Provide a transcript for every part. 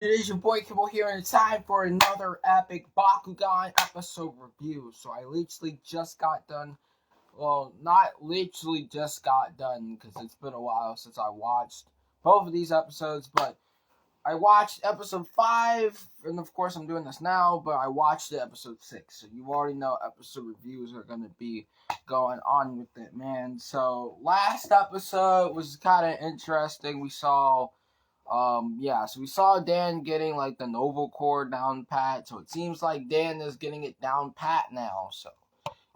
It is your boy Kibble here, and it's time for another epic Bakugan episode review. So I literally just got done. Well, not literally just got done because it's been a while since I watched both of these episodes. But I watched episode 5, and of course I'm doing this now. But I watched the episode 6, so you already know episode reviews are gonna be going on with it, man. So last episode was kind of interesting. We saw. So we saw Dan getting like the Noble Core down pat, so it seems like Dan is getting it down pat now. So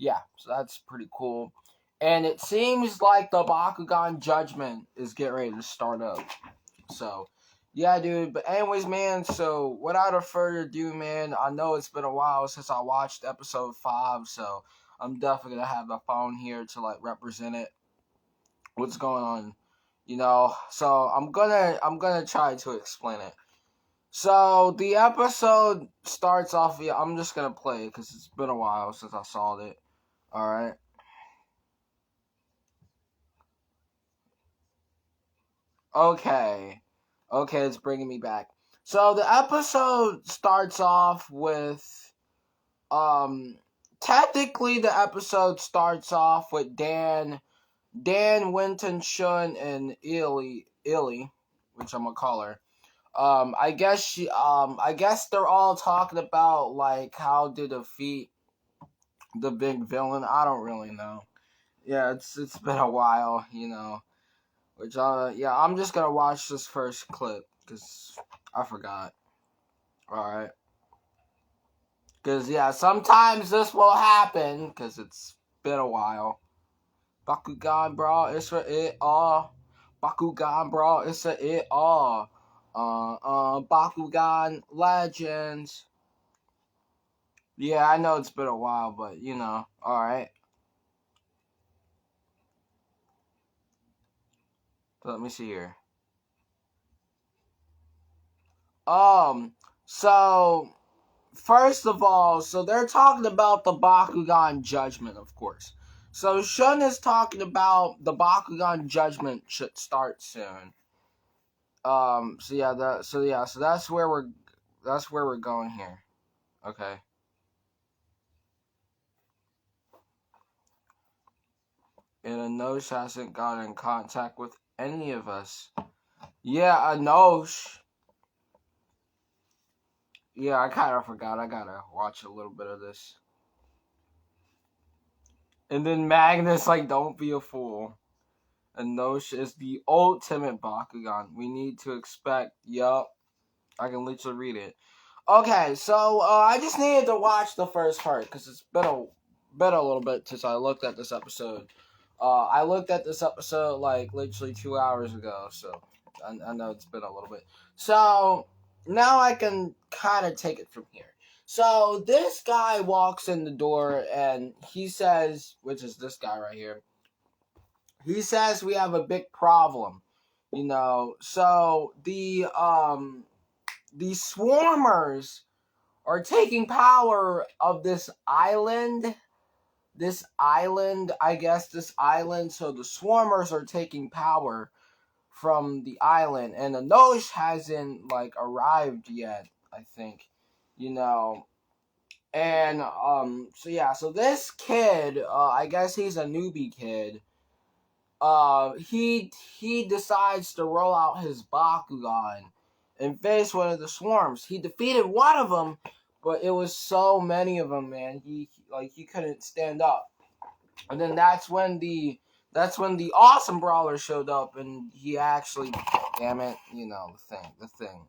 so that's pretty cool. And it seems like the Bakugan Judgment is getting ready to start up. So yeah, dude. But anyways, man. So without further ado, man, I know it's been a while since I watched episode 5, so I'm definitely gonna have the phone here to like represent it. What's going on? So I'm gonna try to explain it. So the episode starts off. Yeah, I'm just gonna play it because it's been a while since I saw it. All right. Okay. Okay, it's bringing me back. So the episode starts off with um. Technically, the episode starts off with Dan, Winton, Shun, and Illy, which I'm gonna call her. I guess they're all talking about like how to defeat the big villain. I don't really know. Yeah, it's been a while, Which I'm just gonna watch this first clip because I forgot. All right, because sometimes this will happen because it's been a while. Bakugan, bro, it's for it all. Bakugan, bro, it's for it all. Bakugan Legends. Yeah, I know it's been a while, but alright. So let me see here. Um, so first of all, so they're talking about the Bakugan Judgment, of course. So Shun is talking about the Bakugan Judgment should start soon. So that's where we're going here. Okay. And Anosh hasn't gotten in contact with any of us. Yeah, Anosh. Yeah, I kind of forgot. I gotta watch a little bit of this. And then Magnus, like, don't be a fool. Anosh is the ultimate Bakugan. We need to expect. Yup. I can literally read it. Okay, so I just needed to watch the first part because it's been a little bit since I looked at this episode. I looked at this episode like literally 2 hours ago, so I know it's been a little bit. So now I can kind of take it from here. So this guy walks in the door and he says, which is this guy right here, he says we have a big problem. So the swarmers are taking power of this island. I guess this island. So the swarmers are taking power from the island, and the Nosh hasn't like arrived yet. I think, you know. And so this kid, I guess he's a newbie kid. He decides to roll out his Bakugan and face one of the swarms. He defeated one of them, but it was so many of them, man. He couldn't stand up. And then that's when the awesome brawler showed up, and he actually, damn it, the thing,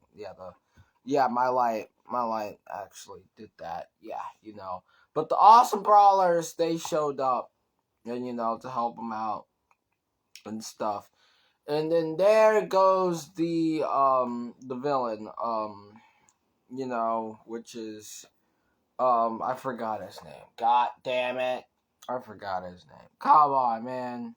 my light actually did that, But the awesome brawlers, they showed up, and to help him out and stuff. And then there goes the villain, which is I forgot his name. God damn it. I forgot his name. Come on, man.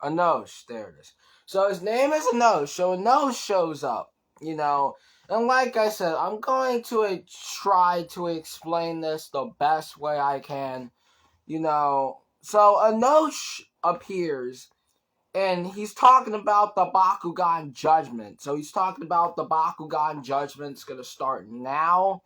Anosh, there it is. So his name is Anosh. So Anosh shows up, And like I said, I'm going to try to explain this the best way I can, So Anosh appears And he's talking about the Bakugan Judgment. So he's talking about the Bakugan Judgment's gonna start now.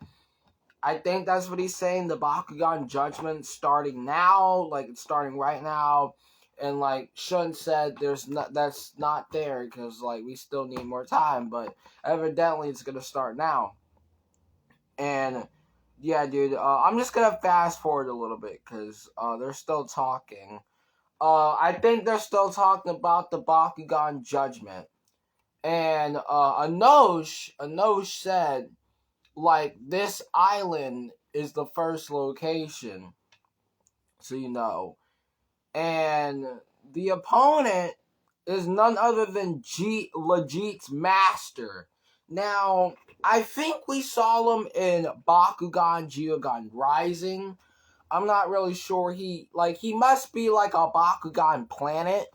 I think that's what he's saying. The Bakugan Judgment starting now, like it's starting right now. And like Shun said, that's not there because like we still need more time. But evidently, it's gonna start now. And yeah, dude, I'm just gonna fast forward a little bit because they're still talking. I think they're still talking about the Bakugan Judgment. And Anosh said, like, this island is the first location. So you know. And the opponent is none other than Legit's master. Now, I think we saw him in Bakugan Geogun Rising. I'm not really sure. He must be like a Bakugan planet,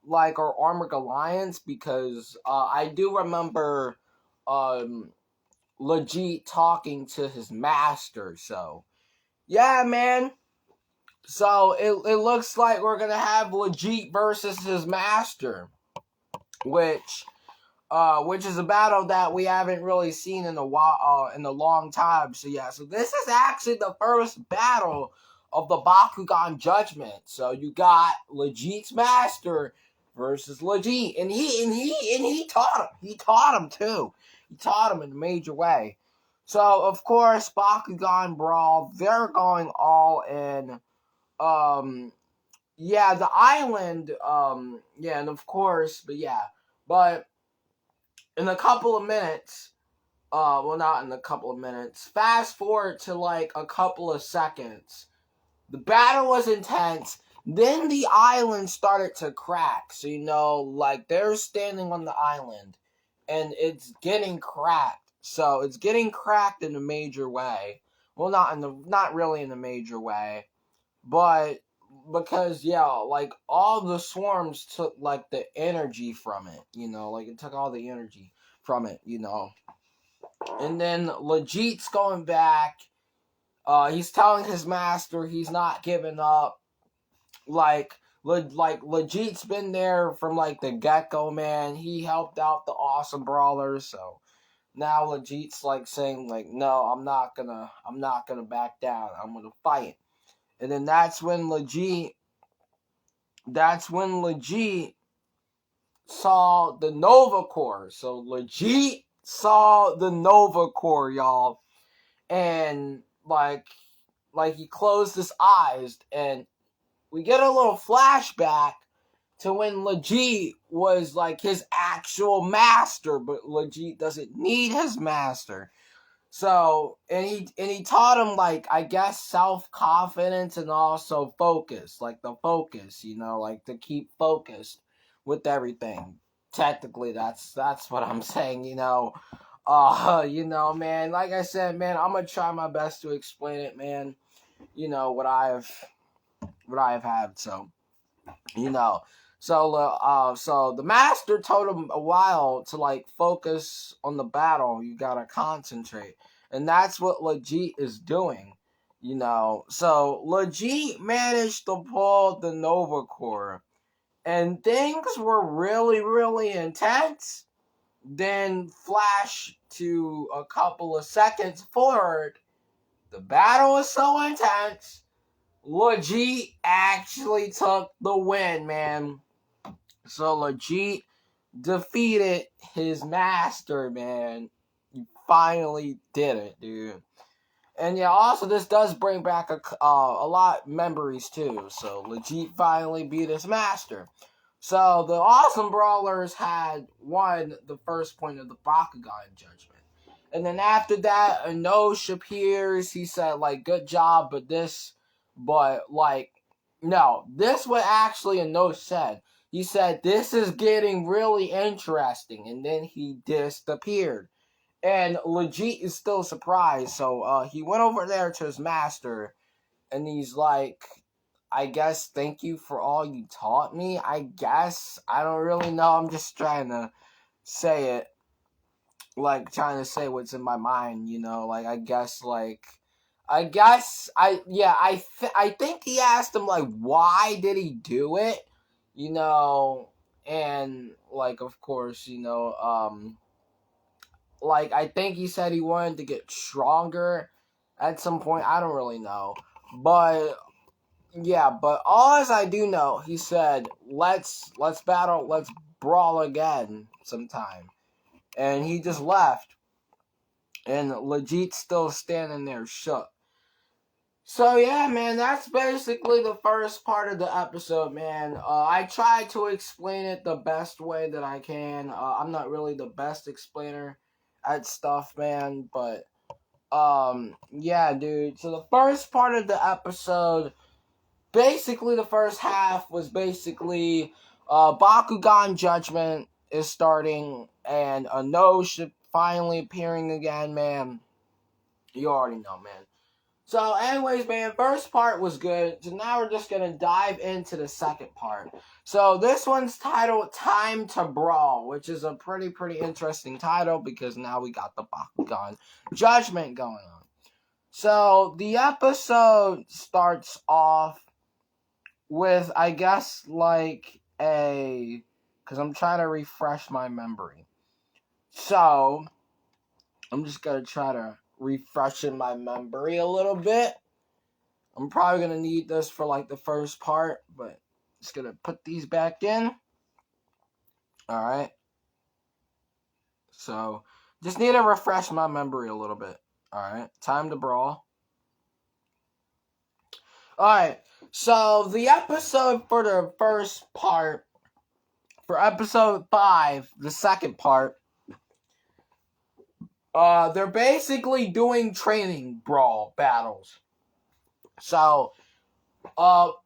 like our Armored Alliance, because I do remember Legit talking to his master. So yeah, man. So it looks like we're gonna have Legit versus his master, which is a battle that we haven't really seen in a long time. So yeah, so this is actually the first battle of the Bakugan Judgment. So you got Legit's master versus Legit, and he taught him. He taught him too. He taught him in a major way. So of course, Bakugan Brawl, they're going all in. Yeah, the island. Yeah, and of course, but in a couple of minutes, well, not in a couple of minutes, fast forward to like a couple of seconds. The battle was intense. Then the island started to crack. So, you know, like they're standing on the island and it's getting cracked. So it's getting cracked in a major way. Well, not really in a major way, but because like all the swarms took like the energy from it, you know, like it took all the energy from it, you know. And then Legit's going back. He's telling his master he's not giving up. Like Legit's been there from like the get-go, man. He helped out the awesome brawlers, so now Legit's like saying like, no, I'm not gonna back down. I'm gonna fight. And then that's when Legit saw the Nova Core. So Legit saw the Nova Core, y'all. And like he closed his eyes, and we get a little flashback to when Legit was like his actual master, but Legit doesn't need his master. So, and he taught him, like, I guess, self-confidence and also focus, like the focus, you know, like to keep focused with everything. Technically, that's what I'm saying, you know. You know, man, like I said, man, I'm gonna try my best to explain it, man. You know, what I've had, so, you know. So the master told him a while to like focus on the battle. You gotta concentrate, and that's what Legit is doing. You know, so Legit managed to pull the Nova Core, and things were really, really intense. Then flash to a couple of seconds forward. The battle was so intense. Legit actually took the win, man. So Legit defeated his master, man. He finally did it, dude. And yeah, also this does bring back a lot of memories too. So Legit finally beat his master. So the awesome brawlers had won the first point of the Bakugan Judgment. And then after that, Anosh appears. He said, like, good job, no, this what actually Anosh said. He said, this is getting really interesting. And then he disappeared. And Legit is still surprised. So he went over there to his master. And he's like, I guess thank you for all you taught me. I guess. I don't really know. I'm just trying to say it. Like, trying to say what's in my mind, you know? Like, I think he asked him, like, why did he do it? You know, and like of course, like I think he said he wanted to get stronger at some point. I don't really know, but yeah, but all as I do know, he said, let's battle, let's brawl again sometime. And he just left. And Legit's still standing there shook. So yeah, man, that's basically the first part of the episode, man. I tried to explain it the best way that I can. I'm not really the best explainer at stuff, man, but yeah, dude. So the first part of the episode, basically the first half was basically Bakugan Judgment is starting and a nose finally appearing again, man. You already know, man. So anyways, man, first part was good. So now we're just gonna dive into the second part. So this one's titled Time to Brawl, which is a pretty interesting title because now we got the Bakugan Judgment going on. So the episode starts off with, I guess, like because I'm trying to refresh my memory. So, I'm just going to try to refresh in my memory a little bit. I'm probably going to need this for, like, the first part, but just going to put these back in. Alright. So, just need to refresh my memory a little bit. Alright. Time to brawl. Alright. So, the episode for the first part, for episode 5, the second part, they're basically doing training brawl battles. So, all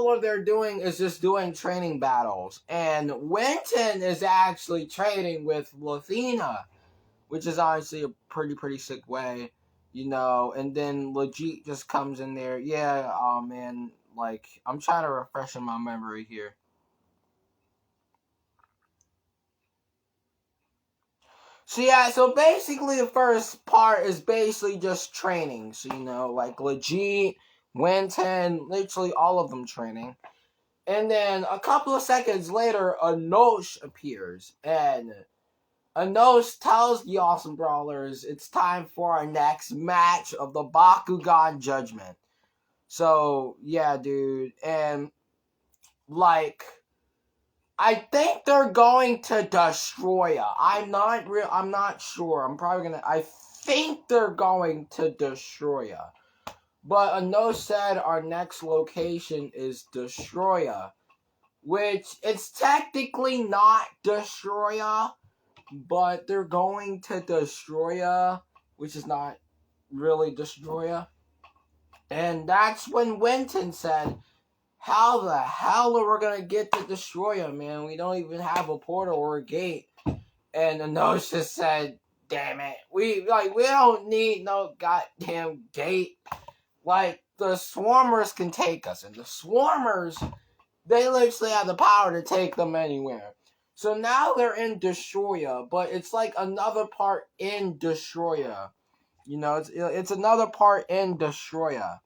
what they're doing is just doing training battles. And Winton is actually training with Lathina, which is honestly a pretty sick way, and then Legit just comes in there. Yeah, oh man, like, I'm trying to refresh in my memory here. So yeah, so basically the first part is basically just training. So, like Legit, Winton, literally all of them training. And then a couple of seconds later, Anosh appears. And Anosh tells the Awesome Brawlers it's time for our next match of the Bakugan Judgment. So, yeah, dude. And, like, I think they're going to destroy ya. I'm not sure. I think they're going to destroy ya. But Ano said our next location is Destroya, which it's technically not Destroya, but they're going to Destroya, which is not really Destroya. And that's when Winton said, how the hell are we gonna get to Destroya, man? We don't even have a portal or a gate. And Anosha said, damn it. We don't need no goddamn gate. Like, the Swarmers can take us. And the Swarmers, they literally have the power to take them anywhere. So now they're in Destroya, but it's like another part in Destroya. It's another part in Destroya.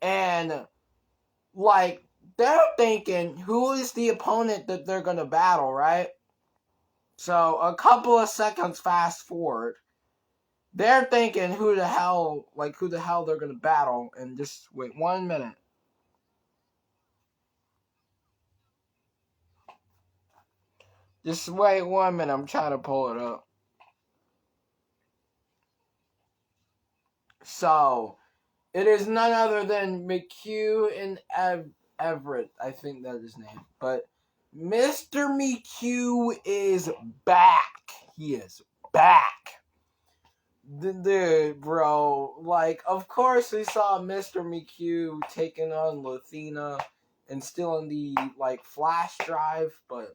And, like, they're thinking, who is the opponent that they're going to battle, right? So, a couple of seconds fast forward, they're thinking who the hell they're going to battle, and just wait 1 minute. Just wait 1 minute, I'm trying to pull it up. So, it is none other than McHugh and Everett, I think that's his name. But Mr. McHugh is back. He is back. Dude, bro, like, of course we saw Mr. McHugh taking on Lathina and stealing the, like, flash drive, but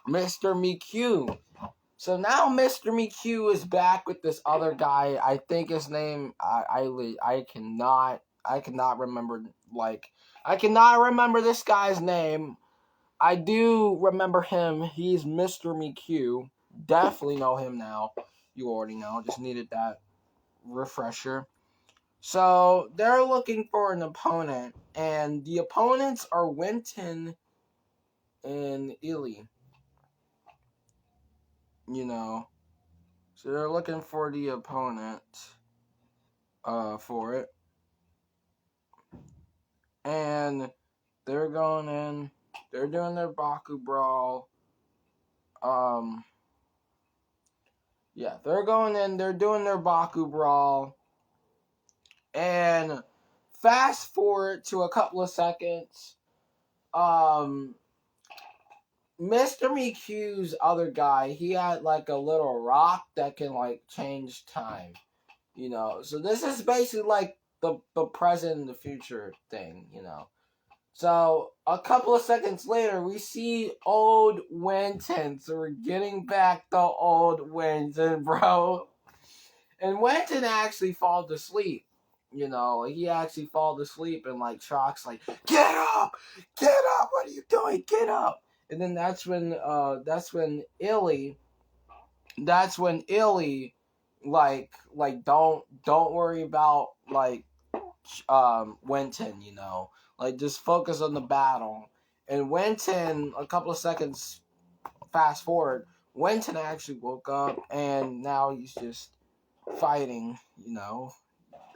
Mr. McHugh. So now Mr. McHugh is back with this other guy. I think his name, I cannot remember, I cannot remember this guy's name. I do remember him. He's Mr. McHugh. Definitely know him now. You already know. Just needed that refresher. So they're looking for an opponent, and the opponents are Winton and Illy. So they're looking for the opponent for it. And they're going in, they're doing their Baku Brawl. Yeah, they're going in, they're doing their Baku Brawl. And fast forward to a couple of seconds, Mr. McHugh's other guy, he had like a little rock that can like change time. So this is basically like the present and the future thing. So a couple of seconds later, we see old Winton. So we're getting back to old Winton, bro. And Winton actually falls asleep. He actually falls asleep, and like Shock's like, get up, what are you doing, get up. And then that's when Illy, like don't worry about like Winton, like just focus on the battle. And Winton, a couple of seconds fast forward, Winton actually woke up, and now he's just fighting.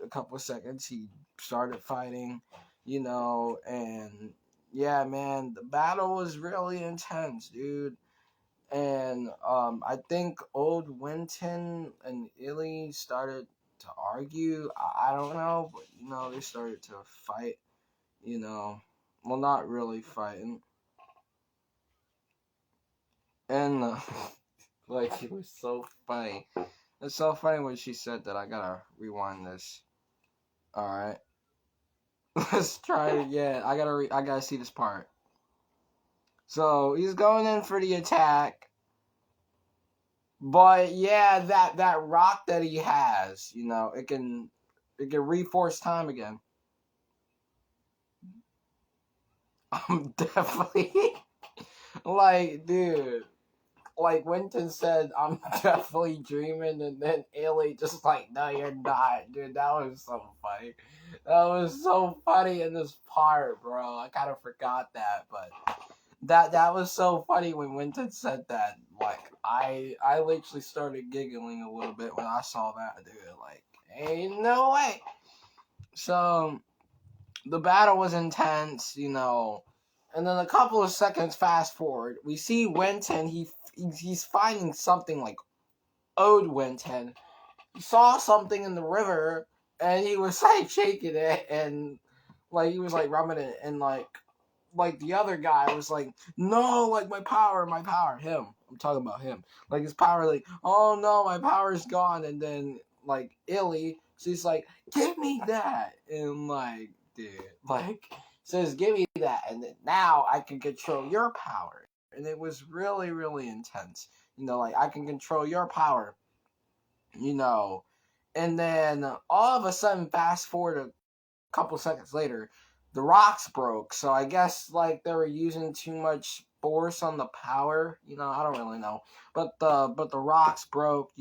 A couple of seconds he started fighting, and yeah, man, the battle was really intense, dude. And I think old Winton and Illy started to argue. I don't know, but they started to fight. Well, not really fighting. And like, it was so funny. It's so funny when she said that. I gotta rewind this. All right, let's try it again. I gotta see this part. So he's going in for the attack. But yeah, that rock that he has, it can reforce time again. I'm definitely like, dude, like Winton said, I'm definitely dreaming, and then Ailey just like, no, you're not, dude. That was so funny. That was so funny in this part, bro. I kind of forgot that, but that was so funny when Winton said that. Like, I literally started giggling a little bit when I saw that, dude. Like, ain't no way. So the battle was intense, and then a couple of seconds fast forward, we see Winton. He's finding something like owed Winton. He saw something in the river, and he was like shaking it, and like he was like rubbing it, and like the other guy was like, no, like my power, him. I'm talking about him. Like his power, like, oh no, my power's gone. And then like Illy, she's like, give me that. And like, dude, like says, give me that. And then now I can control your power. And it was really, really intense. Like I can control your power. And then all of a sudden, fast forward a couple seconds later, the rocks broke. So I guess like they were using too much force on the power. I don't really know. But the rocks broke.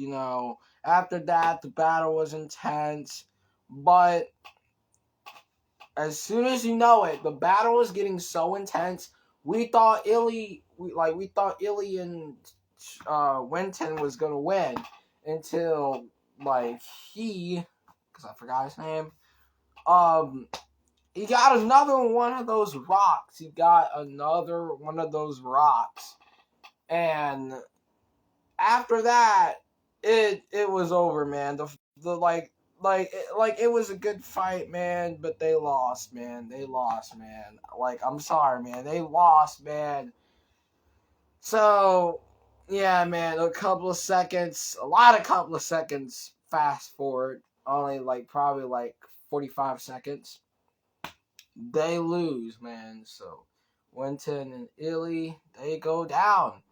After that, the battle was intense. But as soon as the battle was getting so intense. We thought Illy and Winton was gonna win until like because I forgot his name. He got another one of those rocks. And after that, it was over, man. It was a good fight, man, but they lost, man. Like, I'm sorry, man. They lost, man. So, yeah, man, a lot of couple of seconds fast forward, only like probably like 45 seconds. They lose, man. So Winton and Illy, they go down.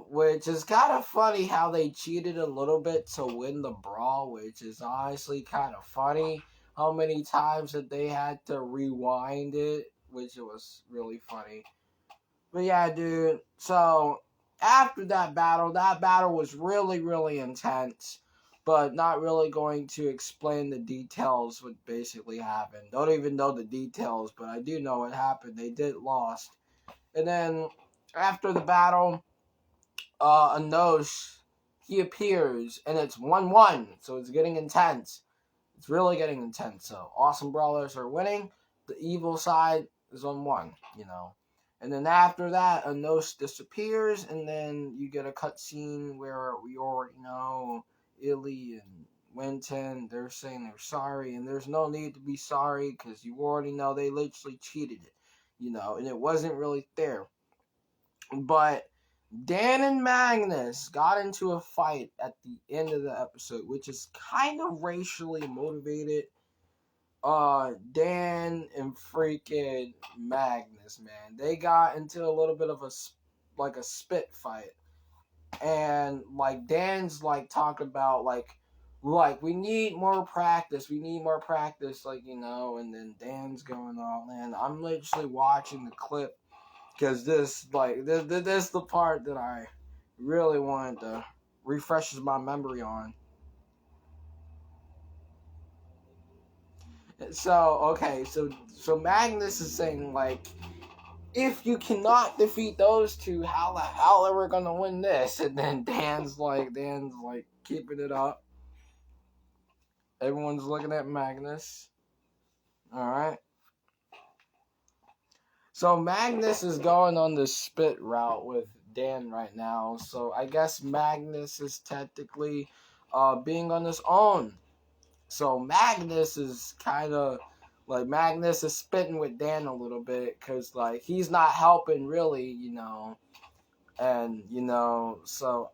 Which is kind of funny how they cheated a little bit to win the brawl, which is honestly kind of funny. How many times that they had to rewind it, which was really funny. But yeah, dude. So after that battle was really, really intense. But not really going to explain the details what basically happened. Don't even know the details, but I do know what happened. They did lost. And then after the battle, Anosh, he appears, and it's 1-1, so it's getting intense. It's really getting intense. So Awesome Brawlers are winning. The evil side is on 1, And then after that, Anosh disappears, and then you get a cutscene where we already know Illy and Winton, they're saying they're sorry, and there's no need to be sorry because you already know they literally cheated it, and it wasn't really fair. But Dan and Magnus got into a fight at the end of the episode, which is kind of racially motivated. Dan and freaking Magnus, man, they got into a little bit of a spit fight, and like Dan's like talking about like we need more practice, and then Dan's going on, and I'm literally watching the clip because this is the part that I really wanted to refreshes my memory on. So Magnus is saying like, if you cannot defeat those two, how the hell are we gonna win this? And then Dan's like keeping it up. Everyone's looking at Magnus. All right. So Magnus is going on the spit route with Dan right now. So I guess Magnus is technically being on his own. So Magnus is kind of like Magnus is spitting with Dan a little bit because like he's not helping really, And so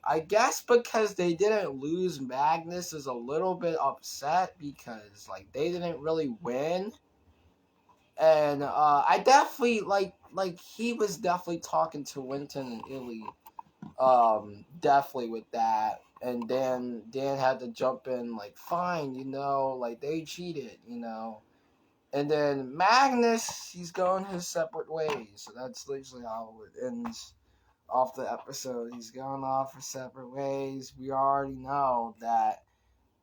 I guess because they didn't lose, Magnus is a little bit upset because like they didn't really win. And I definitely like he was definitely talking to Winton and Illy, definitely with that. And then Dan had to jump in like, fine, like they cheated, And then Magnus, he's going his separate ways. So that's literally how it ends off the episode. He's going off for separate ways. We already know that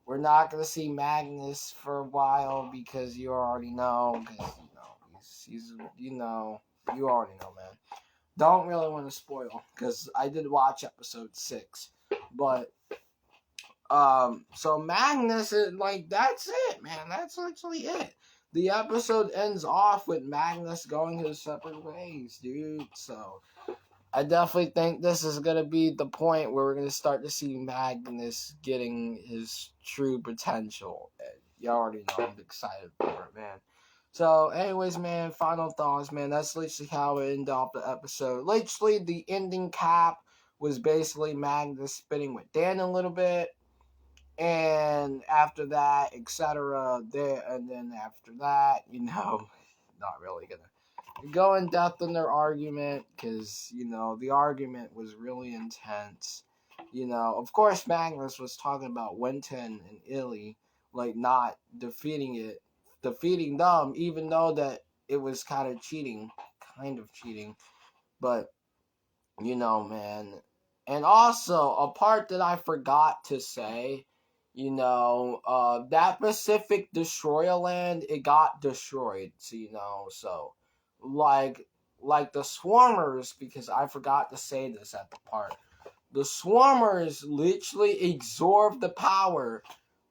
we're not going to see Magnus for a while because you already know. Because, he's you already know, man. Don't really want to spoil because I did watch episode 6. But, so Magnus is like, that's it, man. That's literally it. The episode ends off with Magnus going his separate ways, dude. So I definitely think this is going to be the point where we're going to start to see Magnus getting his true potential. And you already know I'm excited for it, man. So, anyways, man, final thoughts, man. That's literally how it ended off the episode. Literally, the ending cap was basically Magnus spitting with Dan a little bit. And after that, etc. And then after that, not really going to go in depth in their argument because the argument was really intense. Of course Magnus was talking about Winton and Illy like not defeating them, even though that it was kind of cheating, but man. And also a part that I forgot to say, that Pacific Destroyer land, it got destroyed. So like the Swarmers, because I forgot to say this at the part. The Swarmers literally absorbed the power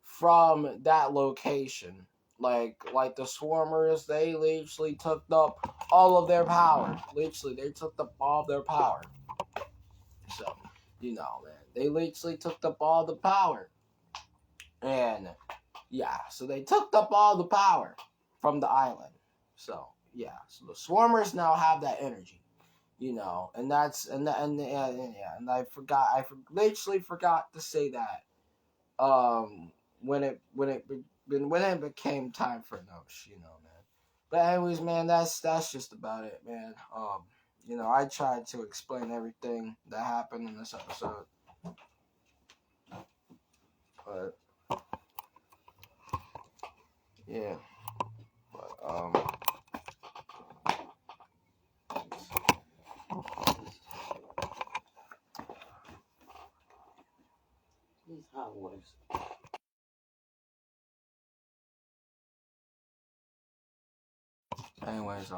from that location. Like the Swarmers, they literally took up all of their power. Literally, they took up all of their power. So, man, they literally took up all the power. And yeah, so they took up all the power from the island. So yeah, so the Swarmers now have that energy, and that's and I literally forgot to say that when it became time for Nosh, man. But anyways, man, that's just about it, man. I tried to explain everything that happened in this episode, but yeah, but these hot waters. Anyways,